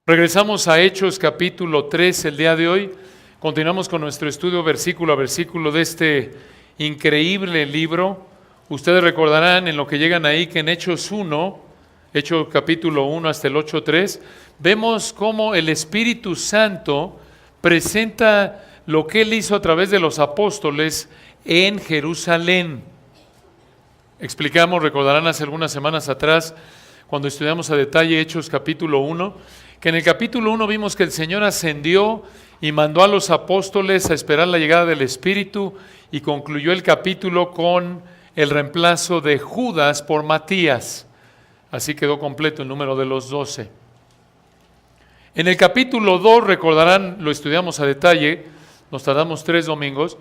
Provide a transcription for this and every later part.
Regresamos a Hechos capítulo 3 el día de hoy. Continuamos con nuestro estudio versículo a versículo de este increíble libro. Ustedes recordarán en lo que llegan ahí que en Hechos 1, Hechos capítulo 1 hasta el 8:3, vemos cómo el Espíritu Santo presenta lo que Él hizo a través de los apóstoles en Jerusalén. Explicamos, recordarán hace algunas semanas atrás, cuando estudiamos a detalle Hechos capítulo 1, que en el capítulo 1 vimos que el Señor ascendió y mandó a los apóstoles a esperar la llegada del Espíritu, y concluyó el capítulo con el reemplazo de Judas por Matías. Así quedó completo el número de los 12. En el capítulo 2, recordarán, lo estudiamos a detalle, nos tardamos 3 domingos,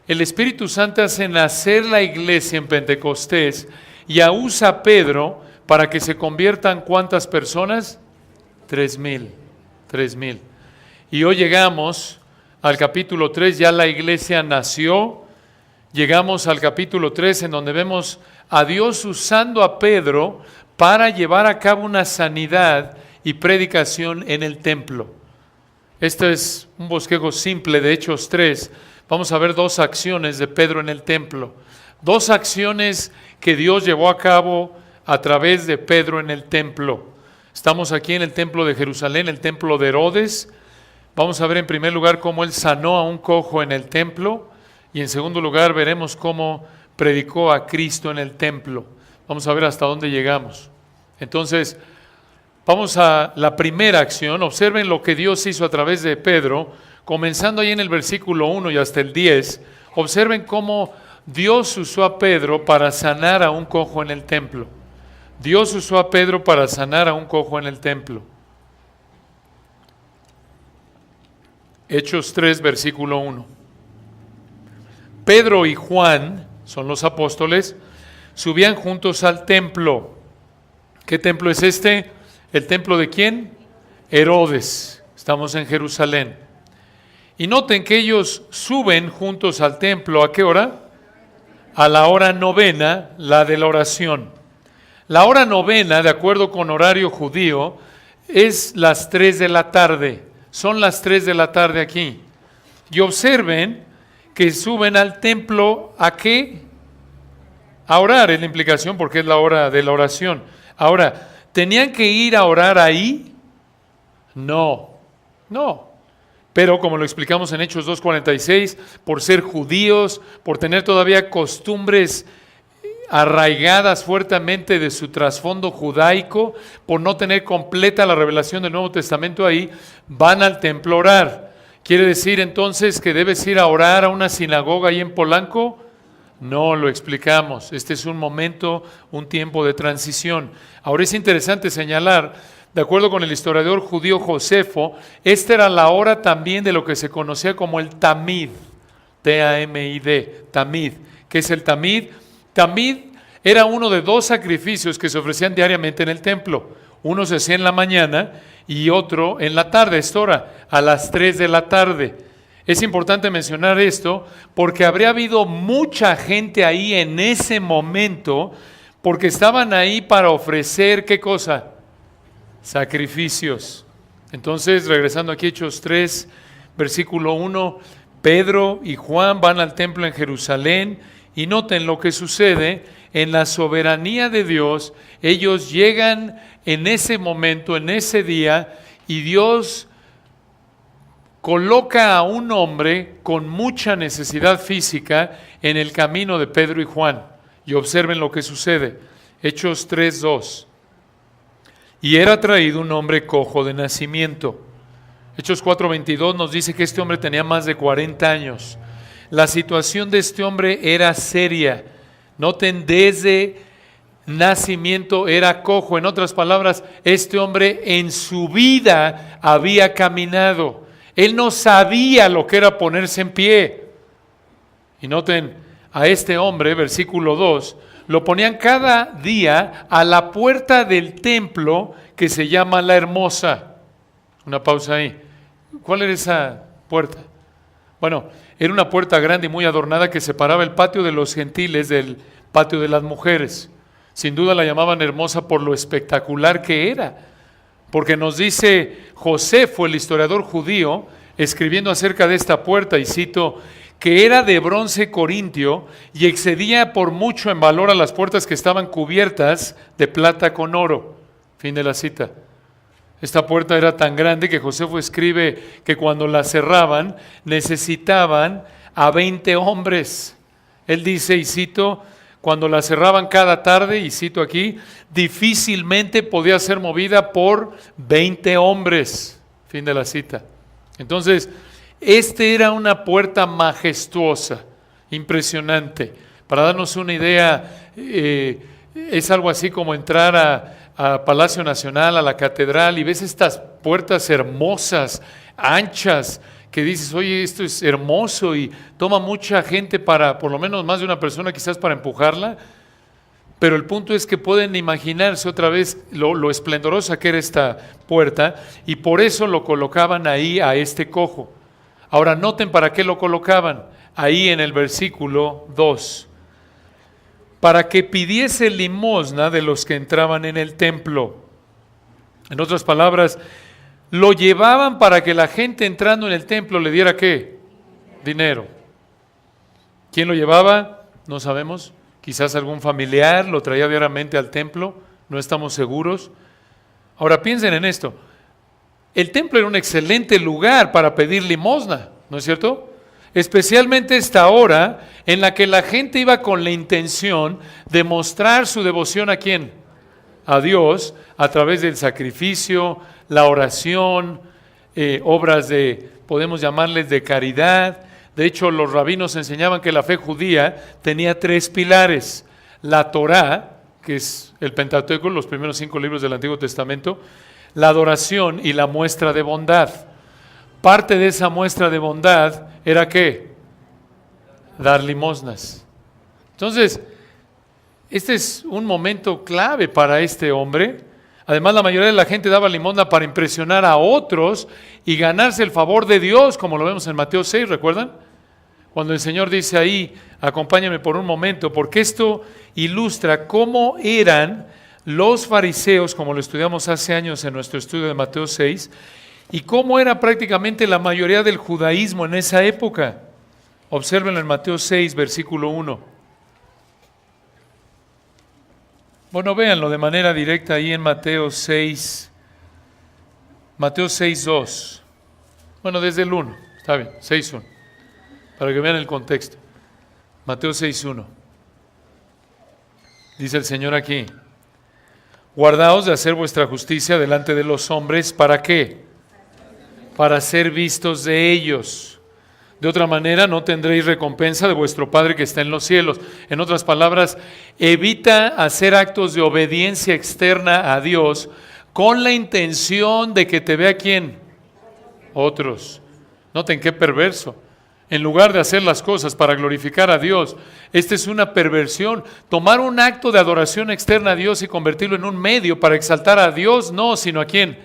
el Espíritu Santo hace nacer la iglesia en Pentecostés y usa a Pedro para que se conviertan ¿cuántas personas? 3,000. Y hoy llegamos al capítulo 3, ya la iglesia nació. Llegamos al capítulo 3 en donde vemos a Dios usando a Pedro para llevar a cabo una sanidad y predicación en el templo. Este es un bosquejo simple de Hechos 3. Vamos a ver 2 acciones de Pedro en el templo. 2 acciones que Dios llevó a cabo a través de Pedro en el templo. Estamos aquí en el templo de Jerusalén, el templo de Herodes. Vamos a ver en primer lugar cómo él sanó a un cojo en el templo, y en segundo lugar veremos cómo predicó a Cristo en el templo. Vamos a ver hasta dónde llegamos. Entonces, vamos a la primera acción. Observen lo que Dios hizo a través de Pedro, comenzando ahí en el versículo 1 y hasta el 10. Observen cómo Dios usó a Pedro para sanar a un cojo en el templo. Dios usó a Pedro para sanar a un cojo en el templo. Hechos 3, versículo 1. Pedro y Juan, son los apóstoles, subían juntos al templo. ¿Qué templo es este? ¿El templo de quién? Herodes. Estamos en Jerusalén. Y noten que ellos suben juntos al templo. ¿A qué hora? A la hora novena, la de la oración. La hora novena, de acuerdo con horario judío, es las 3 de la tarde. Son las 3 de la tarde aquí. Y observen que suben al templo, ¿a qué? A orar, es la implicación porque es la hora de la oración. Ahora, ¿tenían que ir a orar ahí? No. Pero como lo explicamos en Hechos 2:46, por ser judíos, por tener todavía costumbres arraigadas fuertemente de su trasfondo judaico, por no tener completa la revelación del Nuevo Testamento ahí, van al templo a orar. ¿Quiere decir entonces que debes ir a orar a una sinagoga ahí en Polanco? No, lo explicamos. Este es un momento, un tiempo de transición. Ahora es interesante señalar, de acuerdo con el historiador judío Josefo, esta era la hora también de lo que se conocía como el Tamid, T-A-M-I-D, Tamid. ¿Qué es el Tamid? Tamid era uno de 2 sacrificios que se ofrecían diariamente en el templo. Uno se hacía en la mañana y otro en la tarde, esta hora, a las 3 de la tarde. Es importante mencionar esto porque habría habido mucha gente ahí en ese momento, porque estaban ahí para ofrecer, ¿qué cosa? Sacrificios. Entonces, regresando aquí a Hechos 3, versículo 1, Pedro y Juan van al templo en Jerusalén. Y noten lo que sucede en la soberanía de Dios. Ellos llegan en ese momento, en ese día, y Dios coloca a un hombre con mucha necesidad física en el camino de Pedro y Juan. Y observen lo que sucede. Hechos 3:2. Y era traído un hombre cojo de nacimiento. Hechos 4:22 nos dice que este hombre tenía más de 40 años. La situación de este hombre era seria. Noten, desde nacimiento era cojo. En otras palabras, este hombre en su vida había caminado. Él no sabía lo que era ponerse en pie. Y noten, a este hombre, versículo 2, lo ponían cada día a la puerta del templo que se llama La Hermosa. Una pausa ahí. ¿Cuál era esa puerta? Bueno, era una puerta grande y muy adornada que separaba el patio de los gentiles del patio de las mujeres. Sin duda la llamaban hermosa por lo espectacular que era. porque nos dice Josefo, el historiador judío, escribiendo acerca de esta puerta, y cito, que era de bronce corintio y excedía por mucho en valor a las puertas que estaban cubiertas de plata con oro. Fin de la cita. Esta puerta era tan grande que Josefo escribe que cuando la cerraban necesitaban a 20 hombres. Él dice, y cito, cuando la cerraban cada tarde, y cito aquí, difícilmente podía ser movida por 20 hombres. Fin de la cita. Entonces, era una puerta majestuosa, impresionante. Para darnos una idea, es algo así como entrar a Palacio Nacional, a la catedral, y ves estas puertas hermosas, anchas, que dices, oye, esto es hermoso, y toma mucha gente para, por lo menos más de una persona quizás para empujarla, pero el punto es que pueden imaginarse otra vez lo esplendorosa que era esta puerta, y por eso lo colocaban ahí a este cojo. Ahora noten para qué lo colocaban, ahí en el versículo 2. Para que pidiese limosna de los que entraban en el templo. En otras palabras, lo llevaban para que la gente entrando en el templo le diera ¿qué? Dinero. ¿Quién lo llevaba? No sabemos. Quizás algún familiar lo traía diariamente al templo, no estamos seguros. Ahora piensen en esto. El templo era un excelente lugar para pedir limosna, ¿no es cierto? Especialmente esta hora en la que la gente iba con la intención de mostrar su devoción ¿a quién? A Dios, a través del sacrificio, la oración, obras podemos llamarles de caridad. De hecho, los rabinos enseñaban que la fe judía tenía 3 pilares. La Torá, que es el Pentateuco, los primeros 5 libros del Antiguo Testamento, la adoración y la muestra de bondad. Parte de esa muestra de bondad era ¿qué? Dar limosnas. Entonces, este es un momento clave para este hombre. Además, la mayoría de la gente daba limosna para impresionar a otros y ganarse el favor de Dios, como lo vemos en Mateo 6, ¿recuerdan? Cuando el Señor dice ahí, acompáñame por un momento, porque esto ilustra cómo eran los fariseos, como lo estudiamos hace años en nuestro estudio de Mateo 6, y cómo era prácticamente la mayoría del judaísmo en esa época. Obsérvenlo en Mateo 6, versículo 1. Bueno, véanlo de manera directa ahí en Mateo 6, 2. Bueno, desde el 1, está bien, 6, 1, para que vean el contexto. Mateo 6, 1. Dice el Señor aquí, guardaos de hacer vuestra justicia delante de los hombres, ¿para qué? Para ser vistos de ellos. De otra manera no tendréis recompensa de vuestro Padre que está en los cielos. En otras palabras, evita hacer actos de obediencia externa a Dios con la intención de que te vea ¿quién? Otros. Noten qué perverso. En lugar de hacer las cosas para glorificar a Dios, esta es una perversión. Tomar un acto de adoración externa a Dios y convertirlo en un medio para exaltar a Dios, no, sino ¿a quién?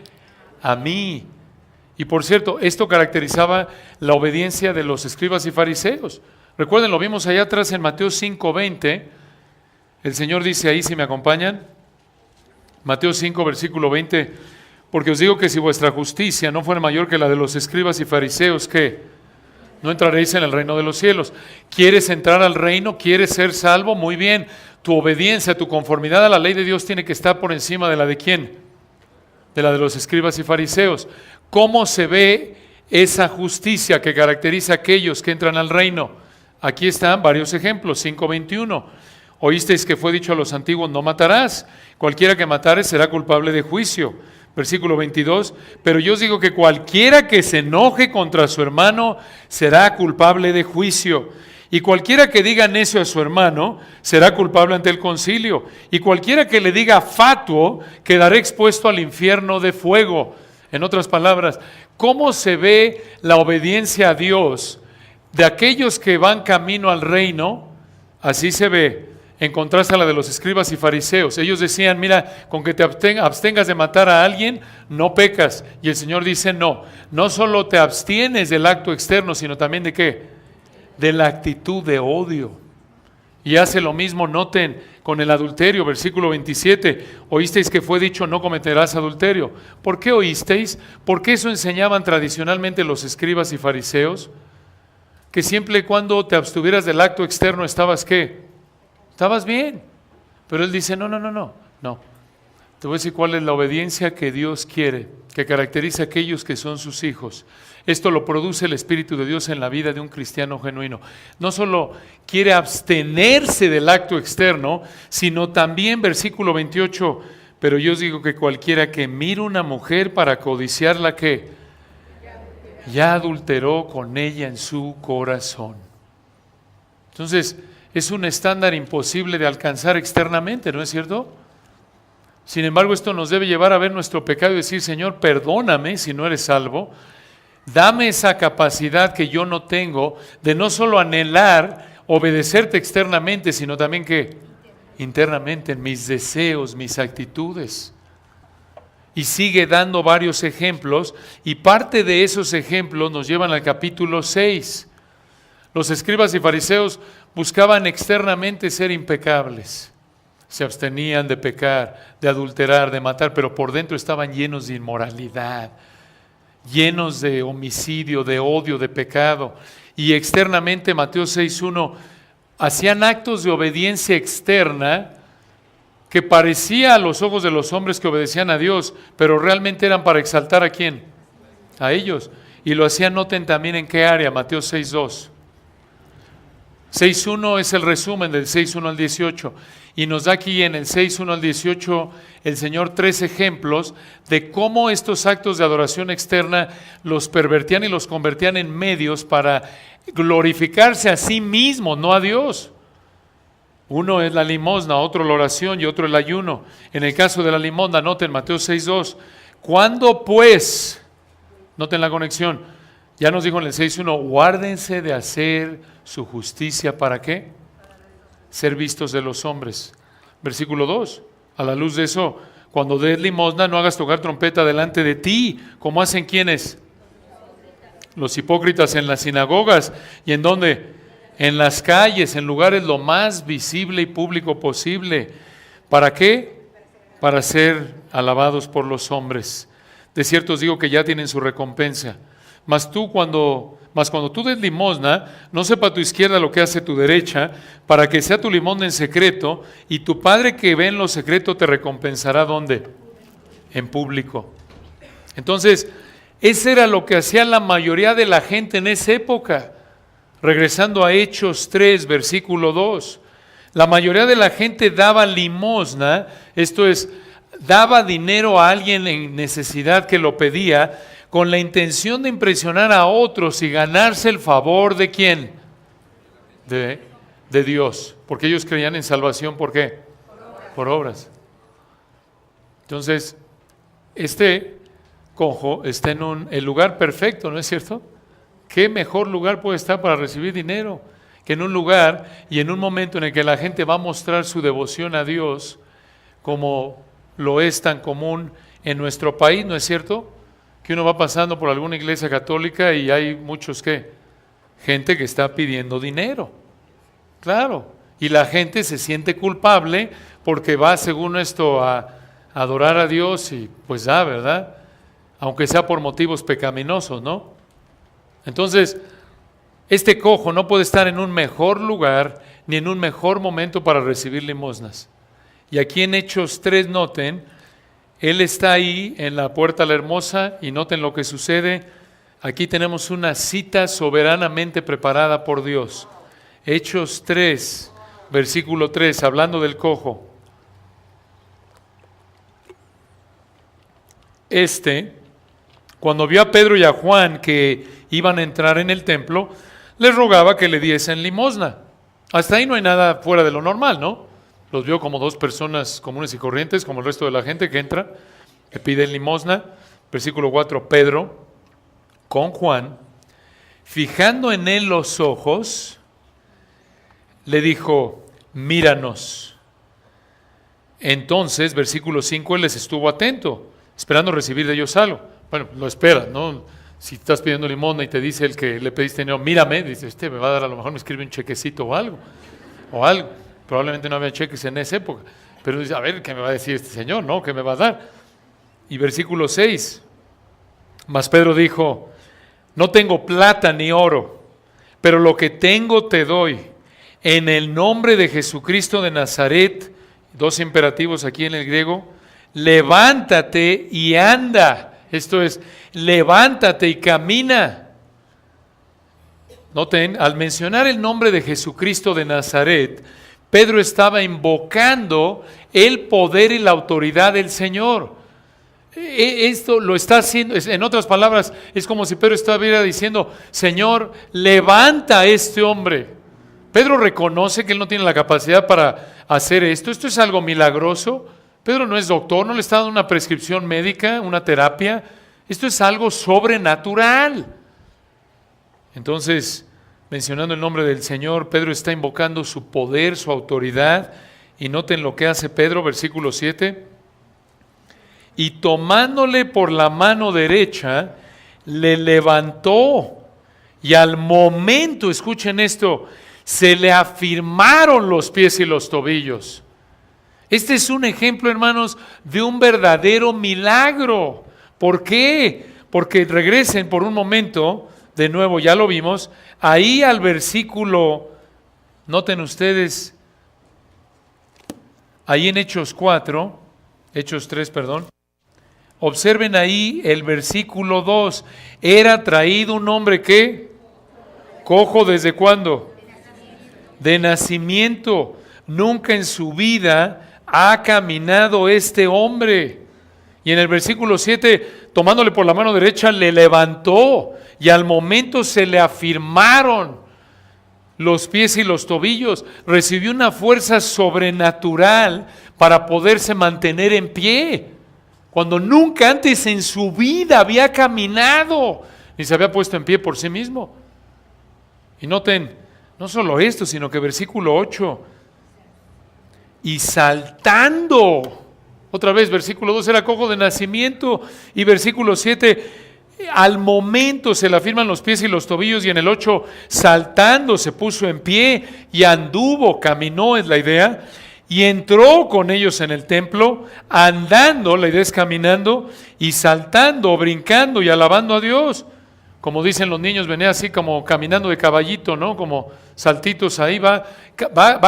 A mí. Y por cierto, esto caracterizaba la obediencia de los escribas y fariseos. Recuerden, lo vimos allá atrás en Mateo 5:20. El Señor dice ahí, si me acompañan, Mateo 5, versículo 20, porque os digo que si vuestra justicia no fuera mayor que la de los escribas y fariseos, ¿qué? No entraréis en el reino de los cielos. ¿Quieres entrar al reino? ¿Quieres ser salvo? Muy bien. Tu obediencia, tu conformidad a la ley de Dios tiene que estar por encima de la de ¿quién? De la de los escribas y fariseos. ¿Cómo se ve esa justicia que caracteriza a aquellos que entran al reino? Aquí están varios ejemplos. 5:21. Oísteis que fue dicho a los antiguos, no matarás. Cualquiera que matare será culpable de juicio. Versículo 22. Pero yo os digo que cualquiera que se enoje contra su hermano será culpable de juicio. Y cualquiera que diga necio a su hermano será culpable ante el concilio. Y cualquiera que le diga fatuo quedará expuesto al infierno de fuego. En otras palabras, ¿cómo se ve la obediencia a Dios de aquellos que van camino al reino? Así se ve, en contraste a la de los escribas y fariseos. Ellos decían, mira, con que te abstengas de matar a alguien, no pecas. Y el Señor dice, no solo te abstienes del acto externo, sino también ¿de qué? De la actitud de odio. Y hace lo mismo, noten, con el adulterio, versículo 27. Oísteis que fue dicho, no cometerás adulterio. ¿Por qué oísteis? ¿Por qué eso enseñaban tradicionalmente los escribas y fariseos? Que siempre y cuando te abstuvieras del acto externo estabas, ¿qué? Estabas bien. Pero él dice, no. Te voy a decir cuál es la obediencia que Dios quiere, que caracteriza a aquellos que son sus hijos. Esto lo produce el Espíritu de Dios en la vida de un cristiano genuino. No solo quiere abstenerse del acto externo, sino también, versículo 28, pero yo os digo que cualquiera que mire una mujer para codiciarla, ¿qué? Ya adulteró con ella en su corazón. Entonces, es un estándar imposible de alcanzar externamente, ¿no es cierto? Sin embargo, esto nos debe llevar a ver nuestro pecado y decir, Señor, perdóname si no eres salvo. Dame esa capacidad que yo no tengo de no solo anhelar, obedecerte externamente, sino también que internamente en mis deseos, mis actitudes. Y sigue dando varios ejemplos y parte de esos ejemplos nos llevan al capítulo 6. Los escribas y fariseos buscaban externamente ser impecables. Se abstenían de pecar, de adulterar, de matar, pero por dentro estaban llenos de inmoralidad, llenos de homicidio, de odio, de pecado. Y externamente, Mateo 6:1, hacían actos de obediencia externa que parecía a los ojos de los hombres que obedecían a Dios, pero realmente eran para exaltar ¿a quién? A ellos. Y lo hacían, noten también en qué área, Mateo 6:2. 6:1 es el resumen del 6:1 al 18 y nos da aquí en el 6:1 al 18 el Señor 3 ejemplos de cómo estos actos de adoración externa los pervertían y los convertían en medios para glorificarse a sí mismos, no a Dios. Uno es la limosna, otro la oración y otro el ayuno. En el caso de la limosna, noten Mateo 6:2, ¿cuándo pues? Noten la conexión. Ya nos dijo en el 6:1, guárdense de hacer su justicia, ¿para qué? Ser vistos de los hombres. Versículo 2, a la luz de eso, cuando des limosna no hagas tocar trompeta delante de ti, como hacen ¿quiénes? Los hipócritas en las sinagogas. ¿Y en dónde? En las calles, en lugares lo más visible y público posible. ¿Para qué? Para ser alabados por los hombres. De cierto os digo que ya tienen su recompensa. Mas cuando tú des limosna, no sepa tu izquierda lo que hace tu derecha, para que sea tu limosna en secreto, y tu Padre que ve en lo secreto te recompensará, ¿dónde? En público. Entonces, eso era lo que hacía la mayoría de la gente en esa época. Regresando a Hechos 3, versículo 2. La mayoría de la gente daba limosna, esto es, daba dinero a alguien en necesidad que lo pedía, con la intención de impresionar a otros y ganarse el favor ¿de quién? De Dios, porque ellos creían en salvación, ¿por qué? Por obras. Entonces, este cojo está en el lugar perfecto, ¿no es cierto? ¿Qué mejor lugar puede estar para recibir dinero que en un lugar y en un momento en el que la gente va a mostrar su devoción a Dios, como lo es tan común en nuestro país, ¿no es cierto? Que uno va pasando por alguna iglesia católica y hay muchos gente que está pidiendo dinero. Claro, y la gente se siente culpable porque va, según esto, a adorar a Dios y pues da, ¿verdad? Aunque sea por motivos pecaminosos, ¿no? Entonces, este cojo no puede estar en un mejor lugar ni en un mejor momento para recibir limosnas. Y aquí en Hechos 3, noten, él está ahí en la puerta la hermosa y noten lo que sucede. Aquí tenemos una cita soberanamente preparada por Dios. Hechos 3, versículo 3, hablando del cojo. Cuando vio a Pedro y a Juan que iban a entrar en el templo, les rogaba que le diesen limosna. Hasta ahí no hay nada fuera de lo normal, ¿no? Los vio como dos personas comunes y corrientes, como el resto de la gente que entra, que piden limosna. Versículo 4, Pedro, con Juan, fijando en él los ojos, le dijo, míranos. Entonces, versículo 5, él les estuvo atento, esperando recibir de ellos algo. Bueno, lo espera, ¿no? Si estás pidiendo limosna y te dice el que le pediste dinero, mírame, dice, me va a dar, a lo mejor me escribe un chequecito o algo. Probablemente no había cheques en esa época. Pero dice, a ver, ¿qué me va a decir este señor? ¿No? ¿Qué me va a dar? Y versículo 6. Mas Pedro dijo, no tengo plata ni oro, pero lo que tengo te doy. En el nombre de Jesucristo de Nazaret, dos imperativos aquí en el griego, levántate y anda. Esto es, levántate y camina. Noten, al mencionar el nombre de Jesucristo de Nazaret, Pedro estaba invocando el poder y la autoridad del Señor. Esto lo está haciendo, en otras palabras, es como si Pedro estuviera diciendo, Señor, levanta a este hombre. Pedro reconoce que él no tiene la capacidad para hacer esto. Esto es algo milagroso. Pedro no es doctor, no le está dando una prescripción médica, una terapia. Esto es algo sobrenatural. Entonces, mencionando el nombre del Señor, Pedro está invocando su poder, su autoridad. Y noten lo que hace Pedro, versículo 7. Y tomándole por la mano derecha, le levantó. Y al momento, escuchen esto, se le afirmaron los pies y los tobillos. Este es un ejemplo, hermanos, de un verdadero milagro. ¿Por qué? Porque regresen por un momento, de nuevo, ya lo vimos, ahí al versículo, noten ustedes, ahí en Hechos 3, observen ahí el versículo 2, era traído un hombre que, cojo ¿desde cuándo? De nacimiento, nunca en su vida ha caminado este hombre. Y en el versículo 7, tomándole por la mano derecha, le levantó y al momento se le afirmaron los pies y los tobillos. Recibió una fuerza sobrenatural para poderse mantener en pie, cuando nunca antes en su vida había caminado, ni se había puesto en pie por sí mismo. Y noten, no solo esto, sino que versículo 8, y saltando, otra vez versículo 2 era cojo de nacimiento, y versículo 7, al momento se le afirman los pies y los tobillos, y en el 8, saltando se puso en pie, y anduvo, caminó es la idea, y entró con ellos en el templo, andando, la idea es caminando, y saltando, brincando y alabando a Dios. Como dicen los niños, venía así como caminando de caballito, ¿no? Como saltitos ahí, va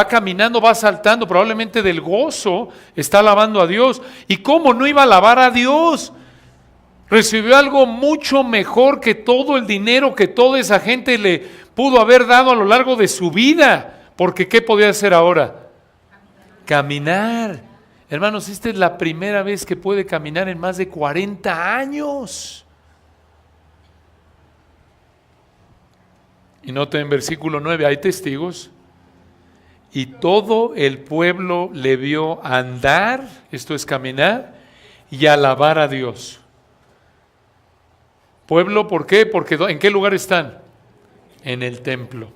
caminando, va saltando, probablemente del gozo, está alabando a Dios. ¿Y cómo no iba a alabar a Dios? Recibió algo mucho mejor que todo el dinero que toda esa gente le pudo haber dado a lo largo de su vida. Porque ¿qué podía hacer ahora? Caminar. Hermanos, esta es la primera vez que puede caminar en más de 40 años. Y noten en versículo 9, hay testigos, y todo el pueblo le vio andar, esto es caminar, y alabar a Dios. Pueblo, ¿por qué? Porque ¿en qué lugar están? En el templo,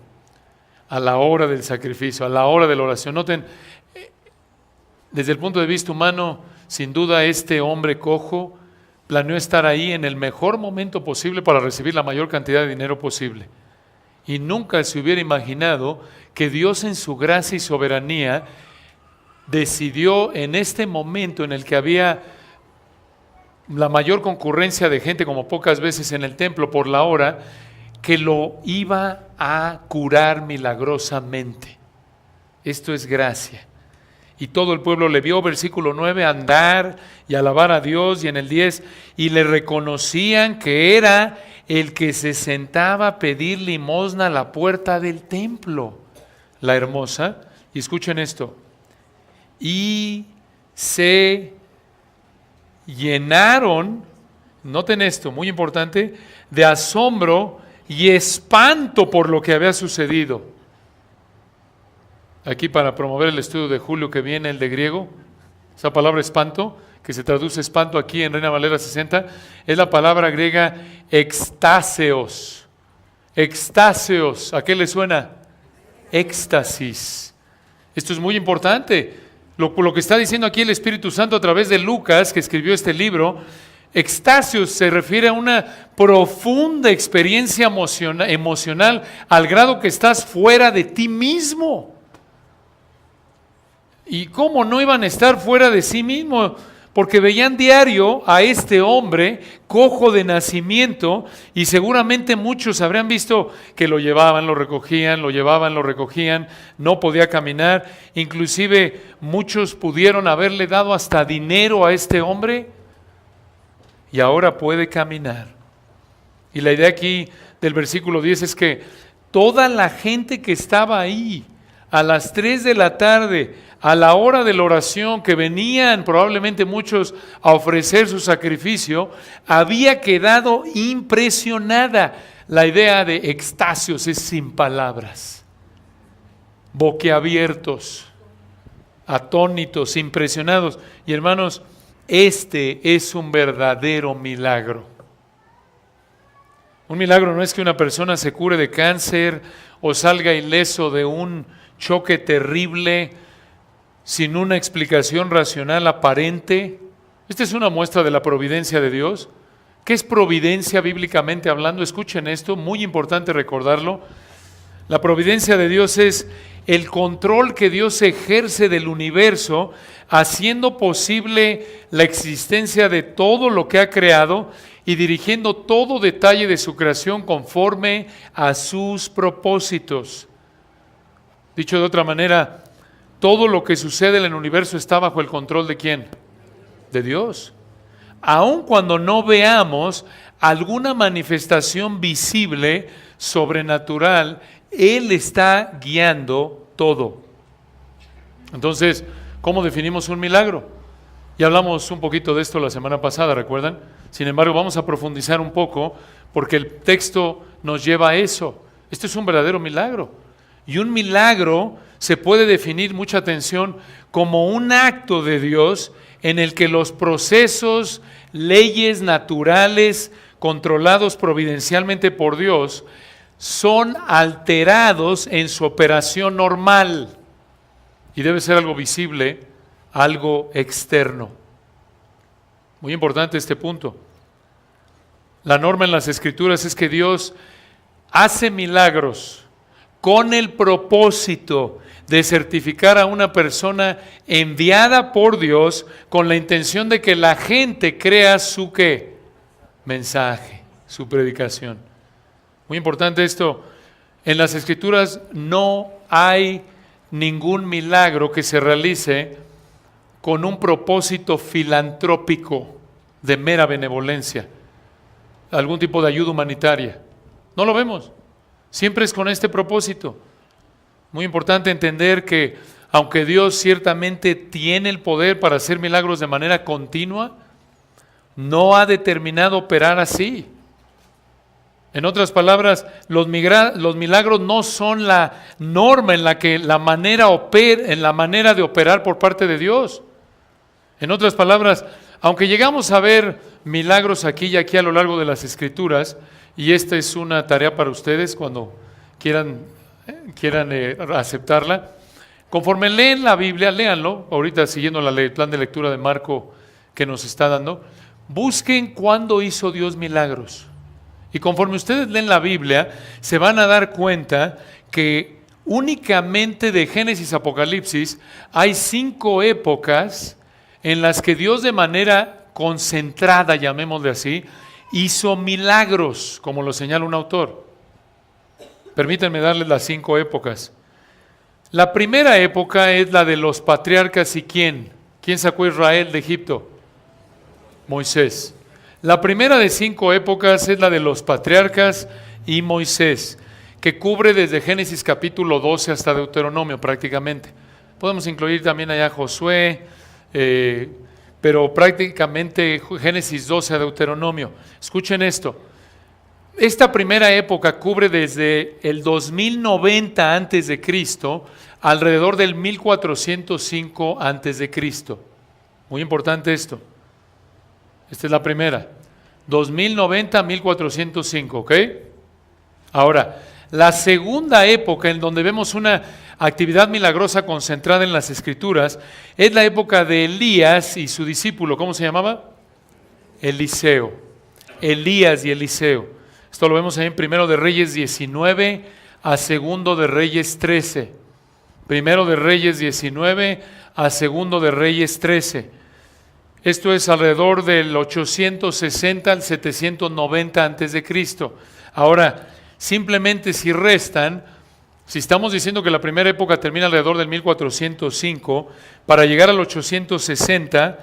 a la hora del sacrificio, a la hora de la oración. Noten, desde el punto de vista humano, sin duda este hombre cojo planeó estar ahí en el mejor momento posible para recibir la mayor cantidad de dinero posible. Y nunca se hubiera imaginado que Dios en su gracia y soberanía decidió en este momento en el que había la mayor concurrencia de gente como pocas veces en el templo por la hora, que lo iba a curar milagrosamente. Esto es gracia. Y todo el pueblo le vio, versículo 9, andar y alabar a Dios, y en el 10, y le reconocían que era el que se sentaba a pedir limosna a la puerta del templo. La hermosa, y escuchen esto, y se llenaron, noten esto, muy importante, de asombro y espanto por lo que había sucedido. Aquí para promover el estudio de Julio que viene, el de griego, esa palabra espanto, que se traduce espanto aquí en Reina Valera 60, es la palabra griega extáseos. Extáseos, ¿a qué le suena? Éxtasis. Esto es muy importante. Lo que está diciendo aquí el Espíritu Santo a través de Lucas, que escribió este libro, extasios se refiere a una profunda experiencia emocional al grado que estás fuera de ti mismo. ¿Y cómo no iban a estar fuera de sí mismos? Porque veían diario a este hombre cojo de nacimiento y seguramente muchos habrían visto que lo llevaban, lo recogían, lo llevaban, lo recogían, no podía caminar. Inclusive muchos pudieron haberle dado hasta dinero a este hombre y ahora puede caminar. Y la idea aquí del versículo 10 es que toda la gente que estaba ahí a las 3 de la tarde, a la hora de la oración, que venían probablemente muchos a ofrecer su sacrificio, había quedado impresionada. La idea de extasios es sin palabras, boquiabiertos, atónitos, impresionados. Y hermanos, este es un verdadero milagro. Un milagro no es que una persona se cure de cáncer o salga ileso de un choque terrible sin una explicación racional aparente. Esta es una muestra de la providencia de Dios. ¿Qué es providencia bíblicamente hablando? Escuchen esto, muy importante recordarlo. La providencia de Dios es el control que Dios ejerce del universo, haciendo posible la existencia de todo lo que ha creado y dirigiendo todo detalle de su creación conforme a sus propósitos. Dicho de otra manera, todo lo que sucede en el universo está bajo el control ¿de quién? De Dios. Aun cuando no veamos alguna manifestación visible, sobrenatural, Él está guiando todo. Entonces, ¿cómo definimos un milagro? Ya hablamos un poquito de esto la semana pasada, ¿recuerdan? Sin embargo, vamos a profundizar un poco porque el texto nos lleva a eso. Este es un verdadero milagro. Y un milagro se puede definir, mucha atención, como un acto de Dios en el que los procesos, leyes naturales, controlados providencialmente por Dios, son alterados en su operación normal. Y debe ser algo visible, algo externo. Muy importante este punto. La norma en las Escrituras es que Dios hace milagros con el propósito de certificar a una persona enviada por Dios con la intención de que la gente crea su ¿qué? Mensaje, su predicación. Muy importante esto. En las Escrituras no hay ningún milagro que se realice con un propósito filantrópico de mera benevolencia, algún tipo de ayuda humanitaria. No lo vemos. Siempre es con este propósito. Muy importante entender que aunque Dios ciertamente tiene el poder para hacer milagros de manera continua, no ha determinado operar así. En otras palabras, los milagros no son la norma en la manera de operar por parte de Dios. En otras palabras, aunque llegamos a ver milagros aquí y aquí a lo largo de las Escrituras, y esta es una tarea para ustedes cuando quieran aceptarla, conforme leen la Biblia, léanlo, ahorita siguiendo el plan de lectura de Marco que nos está dando, busquen cuándo hizo Dios milagros. Y conforme ustedes leen la Biblia, se van a dar cuenta que únicamente de Génesis a Apocalipsis hay 5 épocas en las que Dios de manera concentrada, llamémosle así, hizo milagros, como lo señala un autor. Permítanme darles las 5 épocas. La primera época es la de los patriarcas y ¿quién? ¿Quién sacó a Israel de Egipto? Moisés. La primera de 5 épocas es la de los patriarcas y Moisés, que cubre desde Génesis capítulo 12 hasta Deuteronomio prácticamente. Podemos incluir también allá Josué, pero prácticamente Génesis 12 a Deuteronomio. Escuchen esto. Esta primera época cubre desde el 2090 antes de Cristo alrededor del 1405 antes de Cristo. Muy importante esto. Esta es la primera. 2090 a 1405, ¿ok? Ahora, la segunda época en donde vemos una actividad milagrosa concentrada en las Escrituras es la época de Elías y su discípulo. ¿Cómo se llamaba? Eliseo. Elías y Eliseo. Esto lo vemos ahí en 1 de Reyes 19 a 2 de Reyes 13. 1 de Reyes 19 a Segundo de Reyes 13. Esto es alrededor del 860 al 790 antes de Cristo. Ahora, simplemente si restan, si estamos diciendo que la primera época termina alrededor del 1405, para llegar al 860,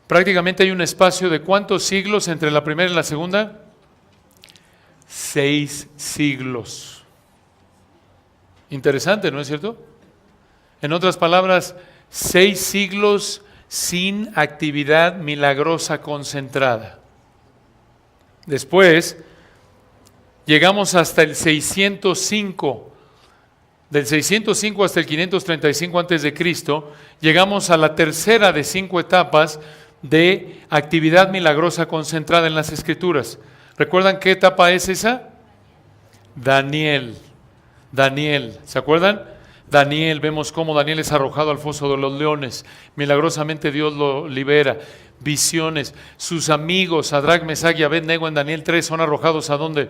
prácticamente hay un espacio de ¿cuántos siglos entre la primera y la segunda? 6 siglos. Interesante, ¿no es cierto? En otras palabras, 6 siglos sin actividad milagrosa concentrada. Después, llegamos hasta el 605. Del 605 hasta el 535 antes de Cristo, llegamos a la tercera de 5 etapas de actividad milagrosa concentrada en las Escrituras. ¿Recuerdan qué etapa es esa? Daniel, ¿se acuerdan? Daniel, vemos cómo Daniel es arrojado al foso de los leones. Milagrosamente Dios lo libera. Visiones. Sus amigos, Sadrach, Mesach y Abed-Nego en Daniel 3 son arrojados ¿a dónde?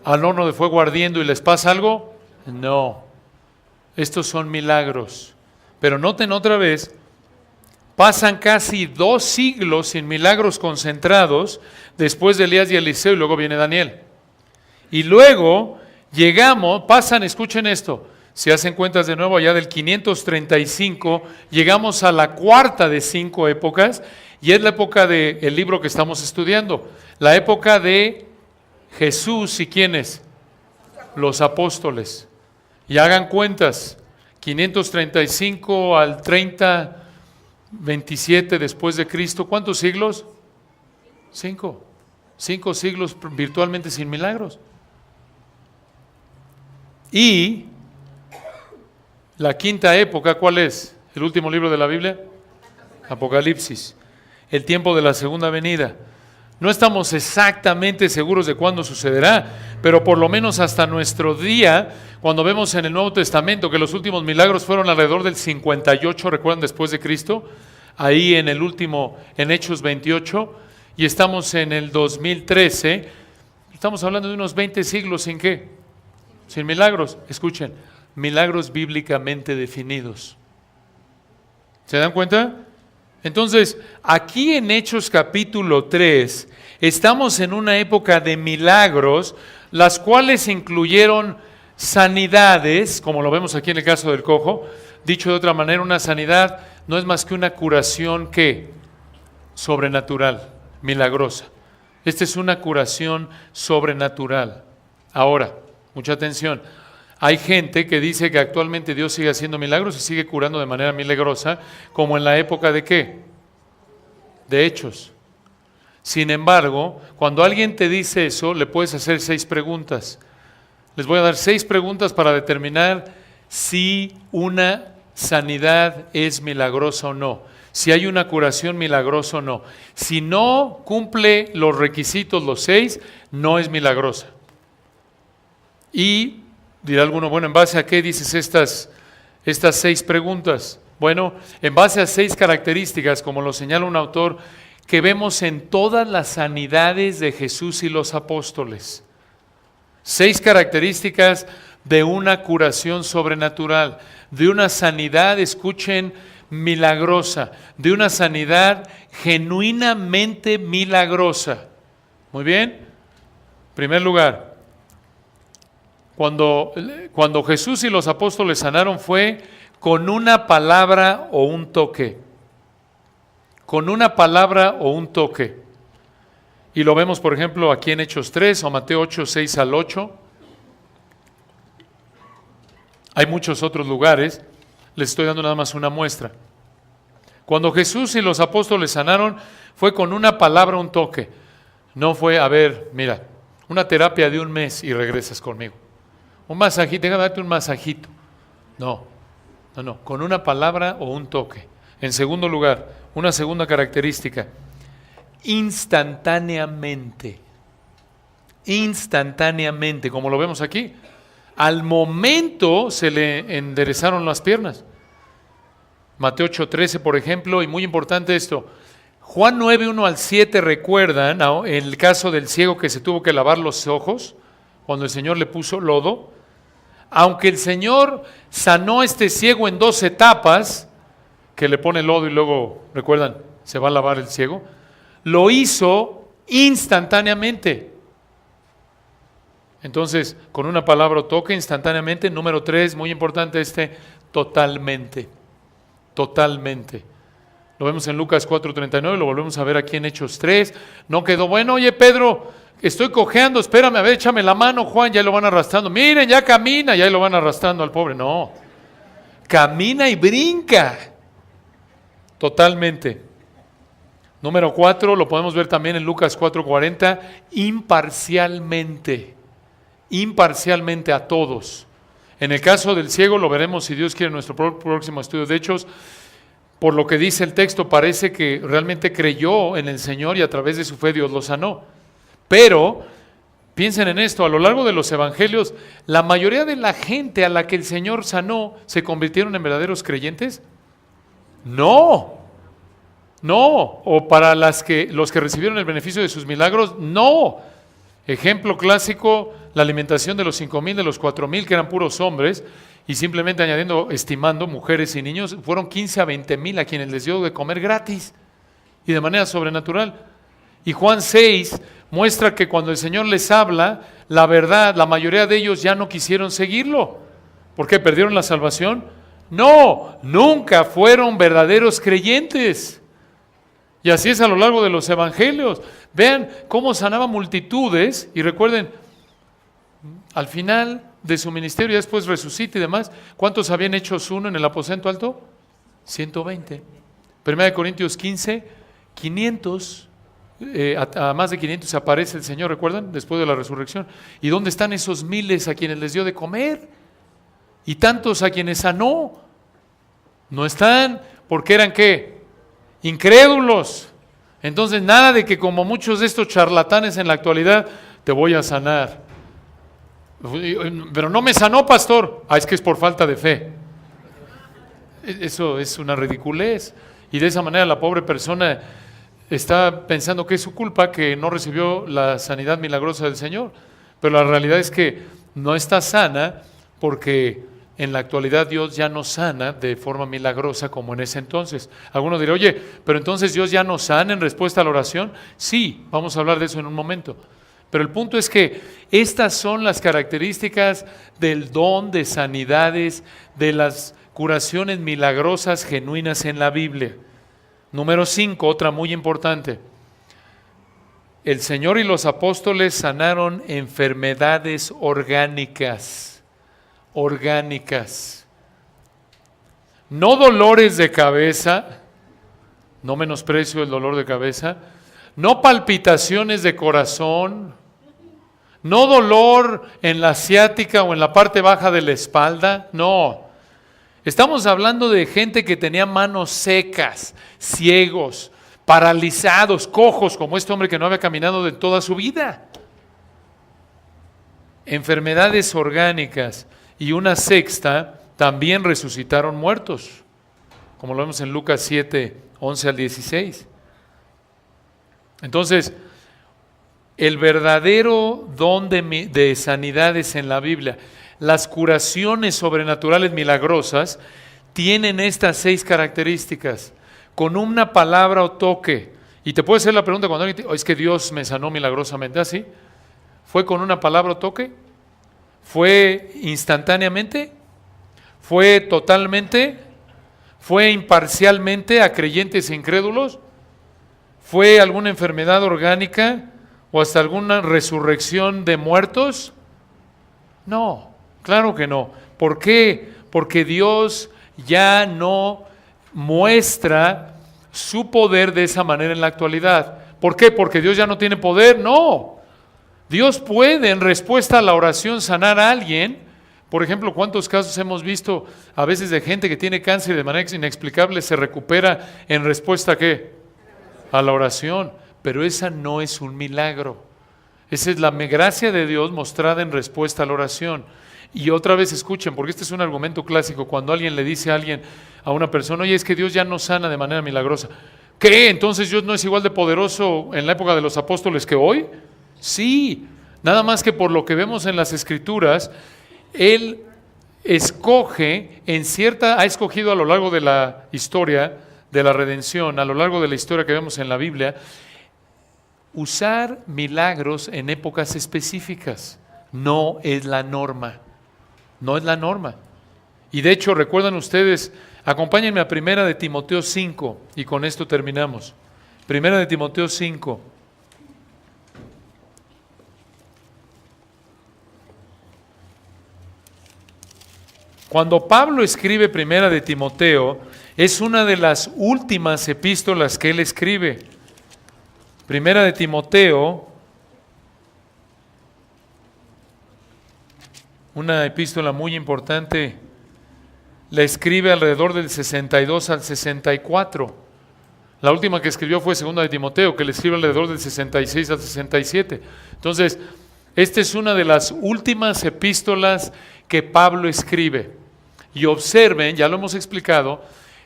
Al horno de fuego ardiendo. ¿Y les pasa algo? No. Estos son milagros. Pero noten otra vez, pasan casi 2 siglos sin milagros concentrados después de Elías y Eliseo y luego viene Daniel. Y luego pasan, escuchen esto, si hacen cuentas de nuevo allá del 535, llegamos a la cuarta de 5 épocas y es la época del libro que estamos estudiando, la época de Jesús y ¿quiénes? Los apóstoles. Y hagan cuentas, 535 al 27 después de Cristo, ¿cuántos siglos? 5 siglos virtualmente sin milagros. Y la quinta época, ¿cuál es? ¿El último libro de la Biblia? Apocalipsis. El tiempo de la segunda venida. No estamos exactamente seguros de cuándo sucederá, pero por lo menos hasta nuestro día, cuando vemos en el Nuevo Testamento que los últimos milagros fueron alrededor del 58, ¿recuerdan? Después de Cristo, ahí en el último, en Hechos 28, y estamos en el 2013, estamos hablando de unos 20 siglos sin ¿qué? Sin milagros. Escuchen, milagros bíblicamente definidos. ¿Se dan cuenta? Entonces, aquí en Hechos capítulo 3, estamos en una época de milagros, las cuales incluyeron sanidades, como lo vemos aquí en el caso del cojo. Dicho de otra manera, una sanidad no es más que una curación ¿qué? Sobrenatural, milagrosa. Esta es una curación sobrenatural. Ahora, mucha atención. Hay gente que dice que actualmente Dios sigue haciendo milagros y sigue curando de manera milagrosa, como en la época de ¿qué? De Hechos. Sin embargo, cuando alguien te dice eso, le puedes hacer 6 preguntas. Les voy a dar 6 preguntas para determinar si una sanidad es milagrosa o no, si hay una curación milagrosa o no. Si no cumple los requisitos, los 6, no es milagrosa. Y dirá alguno, bueno, ¿en base a qué dices estas 6 preguntas? Bueno, en base a 6 características, como lo señala un autor, que vemos en todas las sanidades de Jesús y los apóstoles. 6 características de una curación sobrenatural, de una sanidad, escuchen, milagrosa, de una sanidad genuinamente milagrosa. Muy bien. En primer lugar, cuando Jesús y los apóstoles sanaron fue con una palabra o un toque. Con una palabra o un toque. Y lo vemos, por ejemplo, aquí en Hechos 3 o Mateo 8, 6 al 8. Hay muchos otros lugares. Les estoy dando nada más una muestra. Cuando Jesús y los apóstoles sanaron fue con una palabra, un toque. No fue, a ver, mira, una terapia de 1 mes y regresas conmigo. Un masajito, déjame darte un masajito. No, con una palabra o un toque. En segundo lugar, una segunda característica, instantáneamente, como lo vemos aquí. Al momento se le enderezaron las piernas. Mateo 8:13, por ejemplo, y muy importante esto, Juan 9, 1 al 7, ¿recuerdan el caso del ciego que se tuvo que lavar los ojos cuando el Señor le puso lodo? Aunque el Señor sanó a este ciego en 2 etapas, que le pone lodo y luego, recuerdan, se va a lavar el ciego, lo hizo instantáneamente. Entonces, con una palabra toque instantáneamente. Número 3, muy importante totalmente. Totalmente. Lo vemos en Lucas 4:39, lo volvemos a ver aquí en Hechos 3. No quedó bueno, oye Pedro, estoy cojeando, espérame, a ver, échame la mano, Juan, ya lo van arrastrando. Miren, ya camina, ya lo van arrastrando al pobre. No, camina y brinca. Totalmente. Número 4, lo podemos ver también en Lucas 4:40, imparcialmente. Imparcialmente a todos. En el caso del ciego, lo veremos si Dios quiere en nuestro próximo estudio de Hechos. Por lo que dice el texto, parece que realmente creyó en el Señor y a través de su fe Dios lo sanó. Pero, piensen en esto, a lo largo de los evangelios, la mayoría de la gente a la que el Señor sanó, ¿se convirtieron en verdaderos creyentes? No. O para los que recibieron el beneficio de sus milagros, no. Ejemplo clásico, la alimentación de los 5,000, de los 4,000 que eran puros hombres, y simplemente añadiendo, estimando mujeres y niños, fueron 15 a 20,000 a quienes les dio de comer gratis y de manera sobrenatural. Y Juan 6 muestra que cuando el Señor les habla, la verdad, la mayoría de ellos ya no quisieron seguirlo. ¿Por qué? ¿Perdieron la salvación? No, nunca fueron verdaderos creyentes. Y así es a lo largo de los evangelios. Vean cómo sanaba multitudes, y recuerden, al final de su ministerio, después resucita y demás, ¿cuántos habían Hechos 1 en el aposento alto? 120. 1 Corintios 15, 500, a más de 500 aparece el Señor, ¿recuerdan? Después de la resurrección. ¿Y dónde están esos miles a quienes les dio de comer? Y tantos a quienes sanó. No están, porque eran ¿qué? Incrédulos. Entonces nada de que como muchos de estos charlatanes en la actualidad, te voy a sanar. Pero no me sanó, pastor. Es que es por falta de fe. Eso es una ridiculez. Y de esa manera la pobre persona está pensando que es su culpa que no recibió la sanidad milagrosa del Señor. Pero la realidad es que no está sana porque en la actualidad Dios ya no sana de forma milagrosa como en ese entonces. Alguno dirá, oye, pero entonces Dios ya no sana en respuesta a la oración. Sí, vamos a hablar de eso en un momento. Pero el punto es que estas son las características del don de sanidades, de las curaciones milagrosas genuinas en la Biblia. Número 5, otra muy importante. El Señor y los apóstoles sanaron enfermedades orgánicas. No dolores de cabeza, no menosprecio el dolor de cabeza, no palpitaciones de corazón, no dolor en la ciática o en la parte baja de la espalda, no. Estamos hablando de gente que tenía manos secas, ciegos, paralizados, cojos, como este hombre que no había caminado de toda su vida. Enfermedades orgánicas. Y una sexta, también resucitaron muertos, como lo vemos en Lucas 7, 11 al 16. Entonces, el verdadero don de sanidades en la Biblia, las curaciones sobrenaturales milagrosas, tienen estas 6 características, con una palabra o toque. Y te puede hacer la pregunta cuando alguien te dice, es que Dios me sanó milagrosamente, ¿así? ¿Fue con una palabra o toque? ¿Fue instantáneamente? ¿Fue totalmente? ¿Fue imparcialmente a creyentes e incrédulos? ¿Fue alguna enfermedad orgánica o hasta alguna resurrección de muertos? No, claro que no. ¿Por qué? Porque Dios ya no muestra su poder de esa manera en la actualidad. ¿Por qué? ¿Porque Dios ya no tiene poder? No. Dios puede, en respuesta a la oración, sanar a alguien. Por ejemplo, ¿cuántos casos hemos visto a veces de gente que tiene cáncer y de manera inexplicable se recupera en respuesta a qué? A la oración. Pero esa no es un milagro. Esa es la gracia de Dios mostrada en respuesta a la oración. Y otra vez escuchen, porque este es un argumento clásico, cuando alguien le dice a una persona, oye, es que Dios ya no sana de manera milagrosa. ¿Qué? ¿Entonces Dios no es igual de poderoso en la época de los apóstoles que hoy? Sí, nada más que por lo que vemos en las Escrituras, Él ha escogido a lo largo de la historia de la redención, a lo largo de la historia que vemos en la Biblia, usar milagros en épocas específicas. No es la norma, no es la norma. Y de hecho, recuerdan ustedes, acompáñenme a 1 de Timoteo 5, y con esto terminamos. 1 de Timoteo 5. Cuando Pablo escribe 1 de Timoteo, es una de las últimas epístolas que él escribe. 1 de Timoteo, una epístola muy importante, la escribe alrededor del 62 al 64. La última que escribió fue 2 de Timoteo, que le escribe alrededor del 66 al 67. Entonces, esta es una de las últimas epístolas que Pablo escribe. Y observen, ya lo hemos explicado,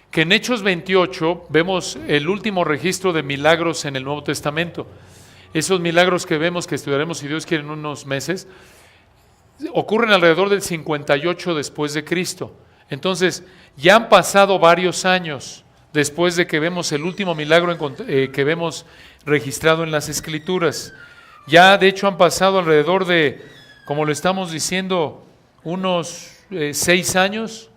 que en Hechos 28 vemos el último registro de milagros en el Nuevo Testamento. Esos milagros que vemos, que estudiaremos si Dios quiere en unos meses, ocurren alrededor del 58 después de Cristo. Entonces, ya han pasado varios años después de que vemos el último milagro que vemos registrado en las Escrituras. Ya, de hecho, han pasado alrededor de, como lo estamos diciendo, unos 6 años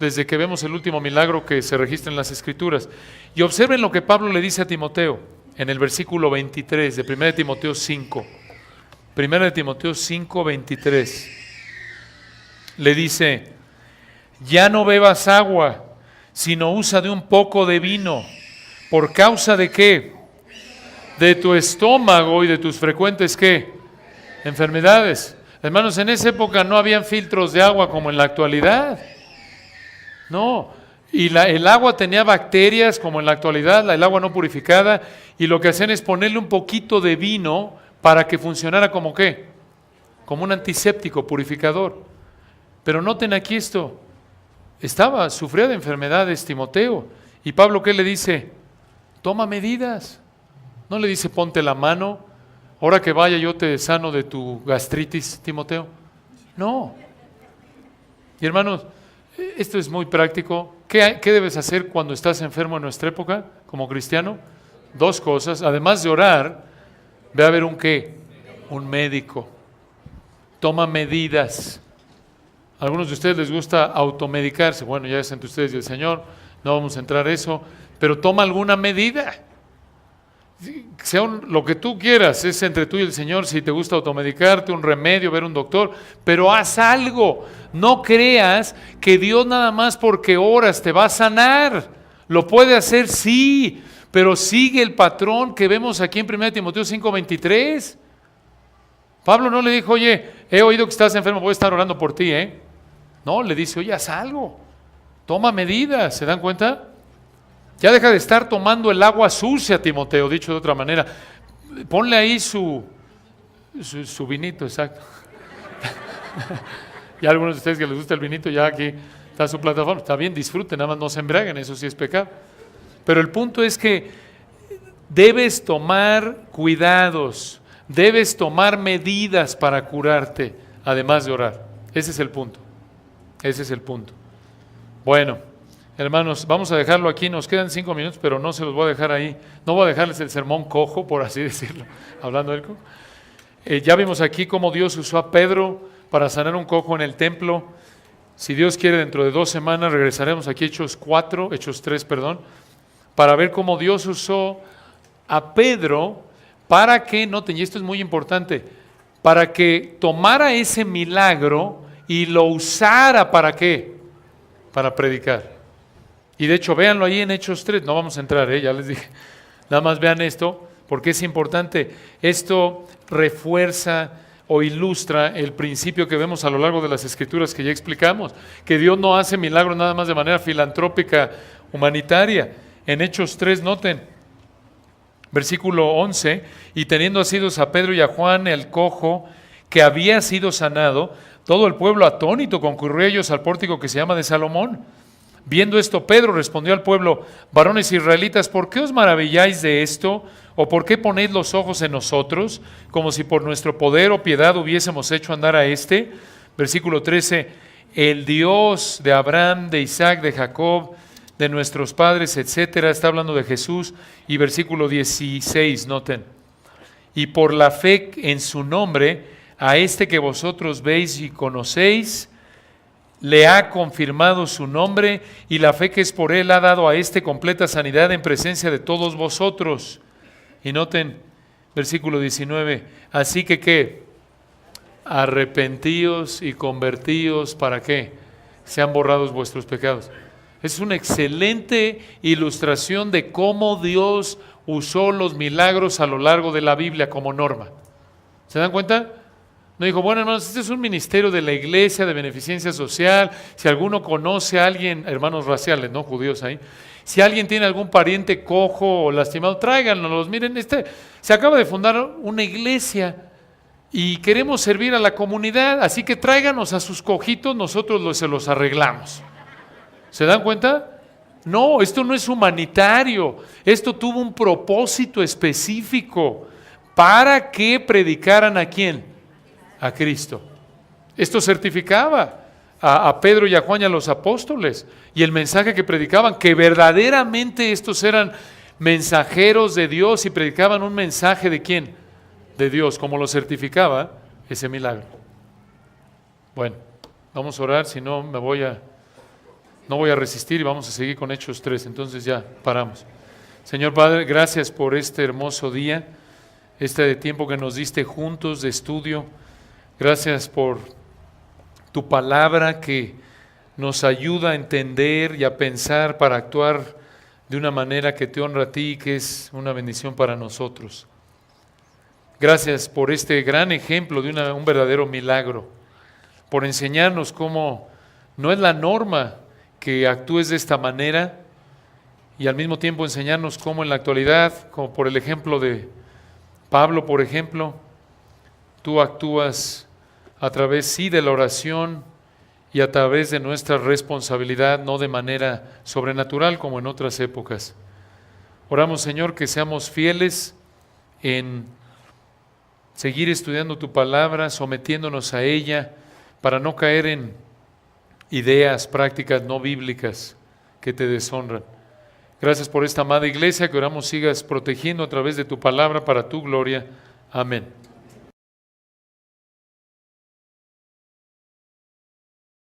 desde que vemos el último milagro que se registra en las Escrituras. Y observen lo que Pablo le dice a Timoteo en el versículo 23 de 1 de Timoteo 5. 1 de Timoteo 5, 23. Le dice: ya no bebas agua, sino usa de un poco de vino. ¿Por causa de qué? De tu estómago y de tus frecuentes, ¿qué? Enfermedades. Hermanos, en esa época no habían filtros de agua como en la actualidad. No. Y el agua tenía bacterias como en la actualidad, el agua no purificada, y lo que hacían es ponerle un poquito de vino para que funcionara como ¿qué? Como un antiséptico purificador. Pero noten aquí esto. Sufría de enfermedades Timoteo. ¿Y Pablo qué le dice? Toma medidas. No le dice ponte la mano, ahora que vaya yo te sano de tu gastritis, Timoteo. No. Y hermanos, esto es muy práctico. ¿Qué debes hacer cuando estás enfermo en nuestra época como cristiano? 2 cosas. Además de orar, ve a ver un ¿qué? Un médico. Toma medidas. A algunos de ustedes les gusta automedicarse. Bueno, ya es entre ustedes y el Señor, no vamos a entrar a eso, pero toma alguna medida. Sea lo que tú quieras, es entre tú y el Señor, si te gusta automedicarte, un remedio, ver un doctor, pero haz algo. No creas que Dios nada más porque oras te va a sanar. Lo puede hacer, sí, pero sigue el patrón que vemos aquí en 1 Timoteo 5:23. Pablo no le dijo, oye, he oído que estás enfermo, voy a estar orando por ti, No, le dice, oye, haz algo, toma medidas, ¿se dan cuenta? Ya deja de estar tomando el agua sucia, Timoteo, dicho de otra manera. Ponle ahí su vinito, exacto. Ya algunos de ustedes que les gusta el vinito, ya aquí está su plataforma, está bien, disfruten, nada más no se embriaguen, eso sí es pecado. Pero el punto es que debes tomar cuidados, debes tomar medidas para curarte, además de orar. Ese es el punto. Ese es el punto. Bueno, hermanos, vamos a dejarlo aquí. Nos quedan 5 minutos, pero no se los voy a dejar ahí. No voy a dejarles el sermón cojo, por así decirlo, hablando del cojo. Ya vimos aquí cómo Dios usó a Pedro para sanar un cojo en el templo. Si Dios quiere, dentro de 2 semanas regresaremos aquí a Hechos 3, para ver cómo Dios usó a Pedro para que, noten, y esto es muy importante, para que tomara ese milagro y lo usara ¿para qué? Para predicar. Y de hecho, véanlo ahí en Hechos 3, no vamos a entrar, ya les dije, nada más vean esto, porque es importante. Esto refuerza o ilustra el principio que vemos a lo largo de las Escrituras que ya explicamos, que Dios no hace milagros nada más de manera filantrópica, humanitaria. En Hechos 3, noten, versículo 11, y teniendo asidos a Pedro y a Juan, el cojo, que había sido sanado, todo el pueblo atónito concurrió a ellos al pórtico que se llama de Salomón. Viendo esto, Pedro respondió al pueblo: varones israelitas, ¿por qué os maravilláis de esto? ¿O por qué ponéis los ojos en nosotros, como si por nuestro poder o piedad hubiésemos hecho andar a este? Versículo 13, el Dios de Abraham, de Isaac, de Jacob, de nuestros padres, etcétera. Está hablando de Jesús. Y versículo 16, noten. Y por la fe en su nombre, a este que vosotros veis y conocéis, le ha confirmado su nombre, y la fe que es por él ha dado a este completa sanidad en presencia de todos vosotros. Y noten, versículo 19, así que ¿qué? Arrepentíos y convertíos, ¿para qué? Sean borrados vuestros pecados. Es una excelente ilustración de cómo Dios usó los milagros a lo largo de la Biblia como norma. ¿Se dan cuenta? No dijo, bueno, hermanos, este es un ministerio de la iglesia, de beneficencia social. Si alguno conoce a alguien, hermanos raciales, no judíos ahí, si alguien tiene algún pariente cojo o lastimado, tráiganlos. Miren, se acaba de fundar una iglesia y queremos servir a la comunidad, así que tráiganos a sus cojitos, nosotros se los arreglamos. ¿Se dan cuenta? No, esto no es humanitario. Esto tuvo un propósito específico para que predicaran ¿a quién? A Cristo. Esto certificaba a Pedro y a Juan y a los apóstoles, y el mensaje que predicaban, que verdaderamente estos eran mensajeros de Dios y predicaban un mensaje ¿de quién? De Dios, como lo certificaba ese milagro. Bueno, vamos a orar, si no no voy a resistir y vamos a seguir con Hechos 3, entonces ya paramos. Señor Padre, gracias por este hermoso día, este tiempo que nos diste juntos de estudio. Gracias por tu palabra que nos ayuda a entender y a pensar para actuar de una manera que te honra a ti y que es una bendición para nosotros. Gracias por este gran ejemplo de un verdadero milagro, por enseñarnos cómo no es la norma que actúes de esta manera y al mismo tiempo enseñarnos cómo en la actualidad, como por el ejemplo de Pablo, por ejemplo, tú actúas a través, sí, de la oración y a través de nuestra responsabilidad, no de manera sobrenatural como en otras épocas. Oramos, Señor, que seamos fieles en seguir estudiando tu palabra, sometiéndonos a ella, para no caer en ideas, prácticas no bíblicas que te deshonran. Gracias por esta amada iglesia, que oramos sigas protegiendo a través de tu palabra para tu gloria. Amén.